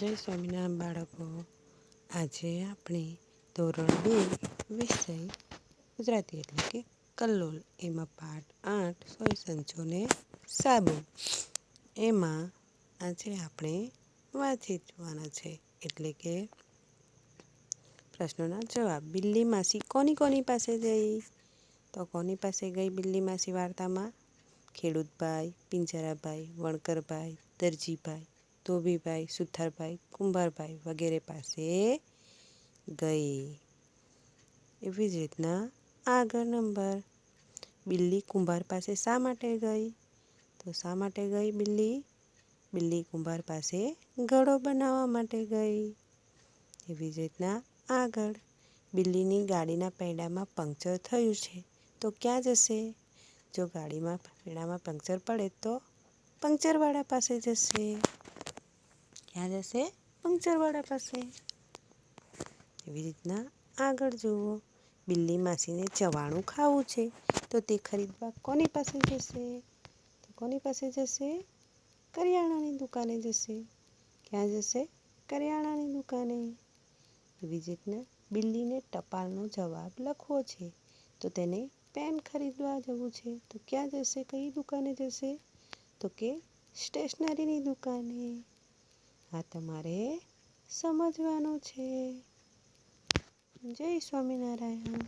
જય સ્વામિનારાયણ બાળકો. આજે આપણે ધોરણ 2 વિષય ગુજરાતી એટલે કે કલ્લોલ એમાં પાઠ 8 સોય સંચોને સાબુ એમાં આજે આપણે વાંચવાના છે. એટલે કે પ્રશ્નોના જવાબ. બિલ્લી માસી કોની પાસે ગઈ? તો કોની પાસે ગઈ બિલ્લી માસી વાર્તામાં? ખેડૂતભાઈ, પિંજરાભાઈ, વણકરભાઈ, દરજીભાઈ, ધોબીભાઈ, સુથારભાઈ, કુંભારભાઈ વગેરે પાસે ગઈ. એવી જ રીતના આગળ નંબર. બિલ્લી કુંભાર પાસે શા માટે ગઈ? તો શા માટે ગઈ બિલ્લી? બિલ્લી કુંભાર પાસે ઘડો બનાવવા માટે ગઈ. એવી જ રીતના આગળ. બિલ્લીની ગાડીના પૈડામાં પંક્ચર થયું છે તો ક્યાં જશે? જો ગાડીમાં પૈડામાં પંક્ચર પડે તો પંક્ચરવાળા પાસે જશે. ક્યાં જશે? પંક્ચરવાળા પાસે. એવી રીતના આગળ જુઓ. બિલ્લી માસીને ચવાણું ખાવું છે તો તે ખરીદવા કોની પાસે જશે? તો કોની પાસે જશે? કરિયાણાની દુકાને જશે. ક્યાં જશે? કરિયાણાની દુકાને. એવી જ રીતના બિલ્લીને ટપાલનો જવાબ લખવો છે તો તેને પેન ખરીદવા જવું છે તો ક્યાં જશે? કઈ દુકાને જશે? તો કે સ્ટેશનરીની દુકાને. આ તમારે સમજવાનું છે. જય સ્વામિનારાયણ.